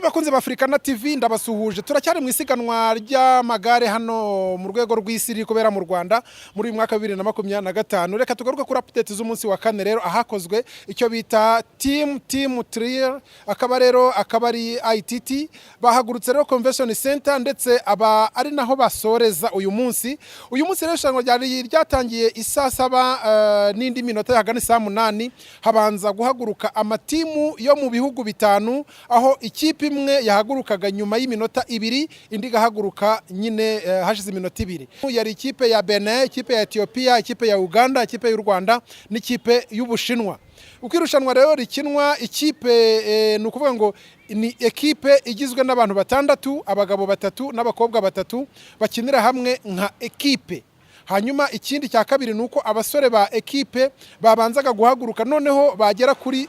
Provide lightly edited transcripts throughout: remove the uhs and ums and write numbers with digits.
bakunze ba Africana TV ndabasuhuje. Turacyari mu isiganwa rya magare hano mu rwego rw'isi riri kubera mu Rwanda muri mwaka 2025. Reka tugaruke kuri update z'umunsi wa kane rero ahakozwe icyo bita team trial, akaba ari ITT bahagurutse rero convention center, ndetse aba ari naho basoreza uyu munsi. Uyu munsi rero irushanwa ryatangiye isaa 7 n'indi minota yagana saa 8, habanza guhaguruka amatimu yo mu bihugu bitanu, aho ikipe imwe yahagurukaga nyuma y'iminota 2, indi gahaguruka nyine hashize iminota 2. Yari ikipe ya Benin, ikipe ya Ethiopia, ikipe ya Uganda, ikipe y'u Rwanda n'ikipe y'Ubushinwa. Uko irushanwa rero rikinwa, ikipe nukuvuga ngo ni ekipe igizwe n'abantu 6, abagabo 3 n'abakobwa 3 bakinira hamwe nka ekipe. Hanyuma ikindi cya kabiri nuko abasore ba ekipe babanzaga guhaguruka, noneho bagera kuri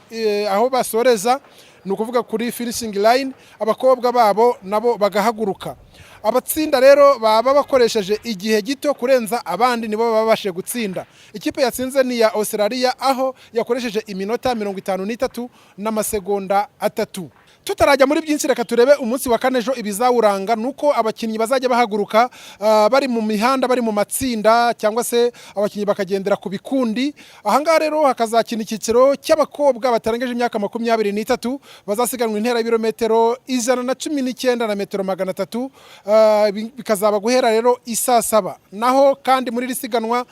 aho basoreza, nukuvuga kuri finishing line, abakobwa babo nabo bagahaguruka. Abatsinda rero baba bakoresheje igihe gito kurenza abandi, nibo babashe gutsinda. Ikipe yatsinze ni ya Australia, aho yakoresheje iminota 53 n'amasegonda 3. Tutarajya muri byinshi, reka turebe umunsi wa kane ejo ibizawuranga. Nuko abakinnyi bazajya bahaguruka bari mu mihanda, bari mu matsinda, cyangwa se abakinnyi bakagendera ku bikundi. Ahangaha rero hakazakina ikiciro cy'abakobwa batarengeje imyaka 23 bazasiganwa intera y'ibirometero 119 na metero 300, bikazaba guhera rero isaa 7. Naho kandi muri siganwa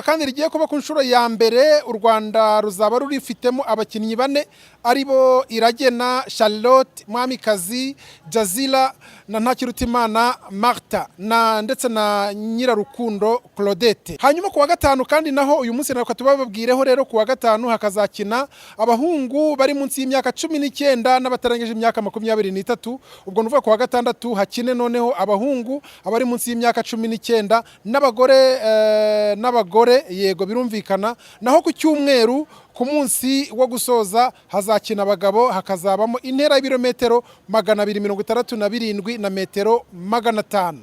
kandi rigiye kuba ku nshuro ya mbere, u Rwanda ruzaba rurifitemo abakinnyi 4 aribo Iragena Charlotte, Mwamikazi Jazila na Ntakirutimana Martha ndetse na Nyirarukundo Claudette. Hanyuma ku wa gatanu kandi naho uyu munsi nako tubababwireho rero, ku wa gatanu hakazakina abahungu bari munsi y'imyaka 19 n'abatarengeje imyaka 23. Ubwo nuvuga ku wa gatandatu hakine noneho abahungu abari munsi y'imyaka 19 n'abagore yego birumvikana. Naho ku cyumweru ku munsi wo gusoza hazakina abagabo, hakazabamo intera y'ibirometero 267 na metero 500.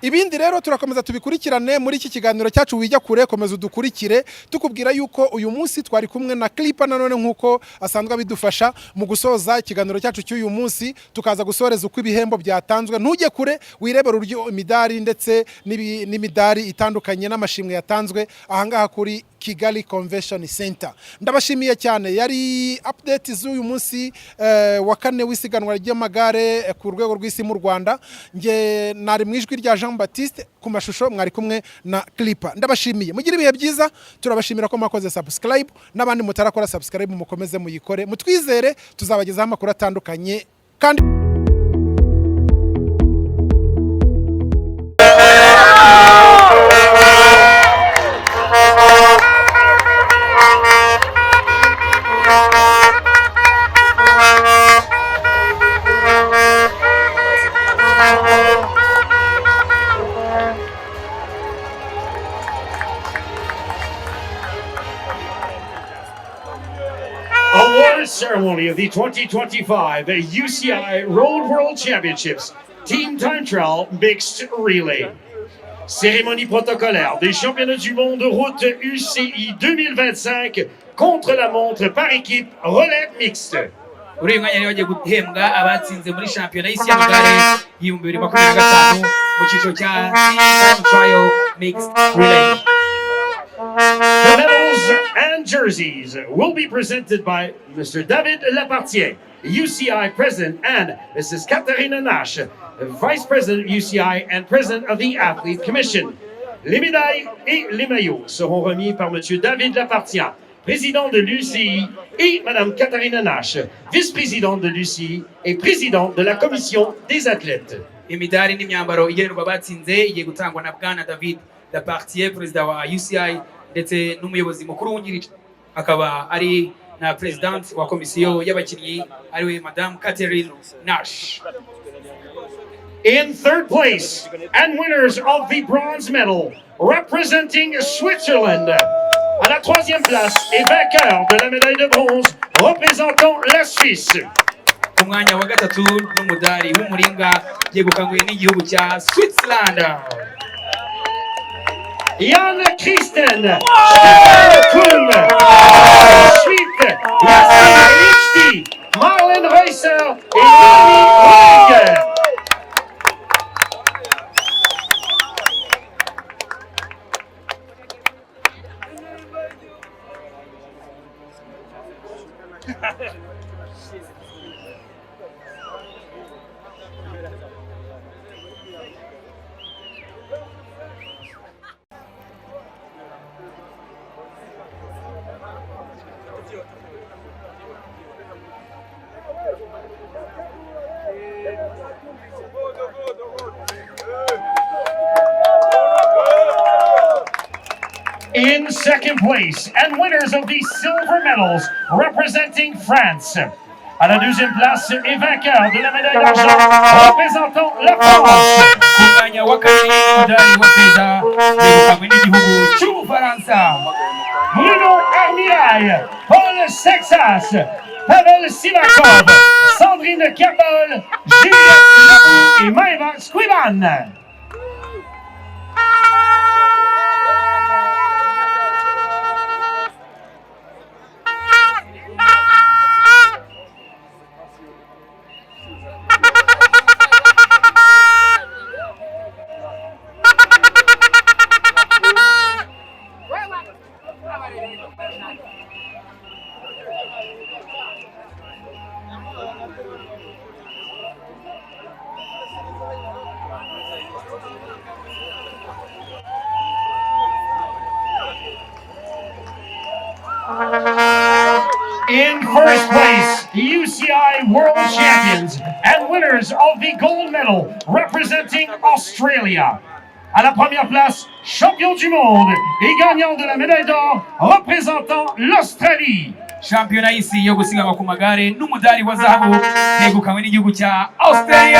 Ibindi rero turakomeza tubikurikirane muri iki kiganiro cyacu Wijya Kure. Komeza udukurikire tukubwira yuko uyu munsi twari kumwe na Clipper nanone nkuko asanzwe bidufasha mu gusoza ikiganiro cyacu cy'uyu munsi, tukaza gusoreza uko ibihembo byatanzwe. Ntujye kure, wirebera uryo imidari ndetse n'imidari itandukanye n'amashimwe yatanzwe ahangaha kuri Kigali Convention Center. Ndabashimiye cyane. Yari update z'uyu munsi wa kane w'isiganwa ry'amagare ku rwego rw'isi mu Rwanda. Nge nari mu ijwi rya Jean Baptiste, ku mashusho mwari kumwe na Clipper. Ndabashimiye, mugira ibihe byiza. Turabashimira ko mwakoze subscribe, n'abandi mutarakora subscribe mukomeze muyikore. Mutwizere, tuzabagezaho amakuru atandukanye kandi ceremony of the 2025 UCI Road World Championships Team Time Trial Mixed Relay. Cérémonie protocolaire des championnats du monde de route UCI 2025 contre la montre par équipe relais mixte. Uri mwanya rero bagiye guhembwa abatsinze muri championnat y'isi y'amagare y'ibihumbi 2025 mu cyiciro cya Time Trial Mixed Relay. The medals and jerseys will be presented by Mr. David Lapartien, UCI President, and Mrs. Katharina Nash, Vice President UCI and President of the Athlete Commission. Les médailles et les maillots seront remis par Monsieur David Lapartien, Président de l'UCI, et Madame Katharina Nash, Vice-Présidente de l'UCI et Présidente de la Commission des Athlètes. Imidari n'imyambaro igenerwa abatsinze igiye gutangwa na Bwana David Lapartien, Perezida wa UCI ndetse n'umuyobozi mukuru wungirije, akaba ari na President wa komisiyo y'abakinnyi ariwe Madame Katharina Nash. In third place and winners of the bronze medal representing Switzerland, à la 3e place et vainqueur de la médaille de bronze représentant la Suisse. Ku mwanya wa gatatu n'umudari w'umuringa yegukanguye n'igihugu cya Switzerland. Jan Christen, Kuhn, ensuite Yasmin Marlon Reusser et Noémie Roeg. In second place and winners of the silver medals representing France. À la deuxième place et vainqueur de la médaille d'argent représentant la France. Umwanya wa kabiri umudari wa feza yegukanywe n'igihugu cy'Ubufaransa. Bruno Armillaille, Paul Sexas, Pavel Sivakov, Sandrine Kerbol, Juliette Leroux et Maëva Squiban. In first place, UCI World Champions and winners of the gold medal representing Australia. À la première place, champion du monde et gagnant de la médaille d'or représentant l'Australie. Shampiyona y'isi yo gusiganwa ku magare n'umudari wa zahabu yegukanywe n'igihugu cya Australia.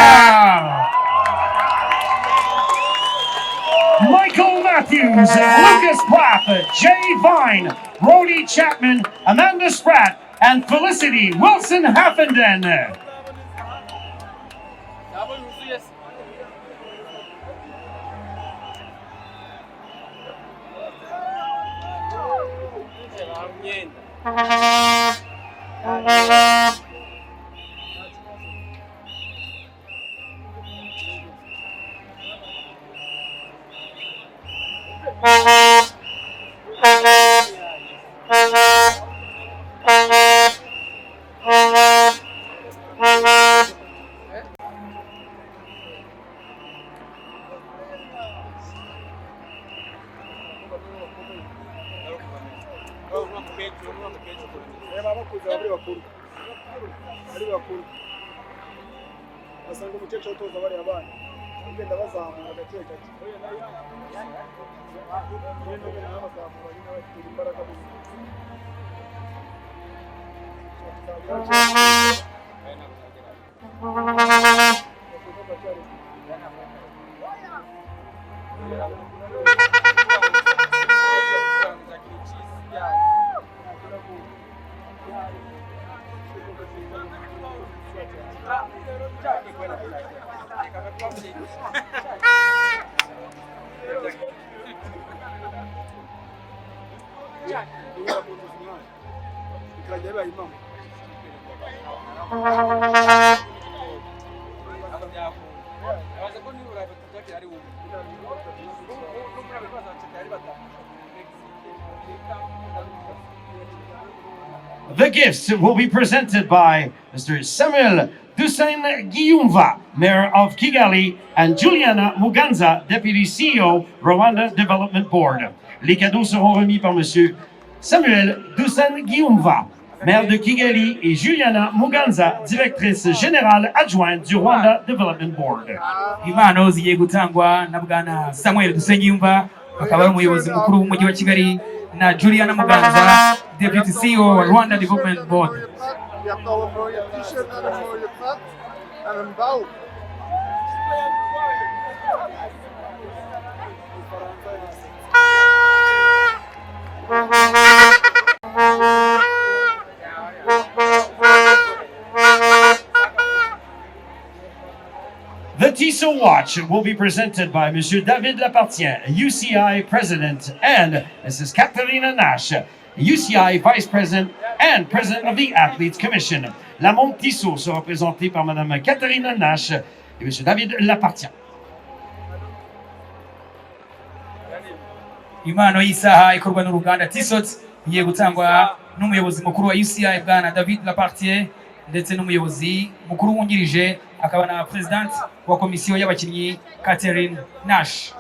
Michael Matthews, Lucas Plath, Jay Vine, Brody Chapman, Amanda Spratt, and Felicity Wilson Haffenden. The gifts will be presented by Mr. Samuel Dusain Giyumva, Mayor of Kigali, and Juliana Muganza, Deputy CEO, Rwanda Development Board. Les cadeaux seront remis par Monsieur Samuel Dusain Giyumva, Maire de Kigali, et Juliana Muganza, Directrice Générale Adjointe du Rwanda Development Board. Impano zigiye gutangwa na Bwana Samuel Dusengiyumva, akaba ari umuyobozi mukuru w'umujyi wa Kigali, na Juliana Muganza, Deputy CEO wa Rwanda Development Board. Je hebt al een mooie t-shirt en een mooie pet en een bel. The Tissot watch will be presented by Monsieur David Lapartien, UCI President, and Mrs. Katharina Nash, UCI Vice President and President of the Athletes Commission. La Montiso sera représentée par Madame Catherine Nash et Monsieur David Lapartien. Impano y'isaha ikorwa n'uruganda Tissot igiye gutangwa n'umuyobozi mukuru wa UCI bwana David Lapartien ndetse n'umuyobozi mukuru wungirije akaba na president wa komisiyo y'abakinnyi Catherine Nash.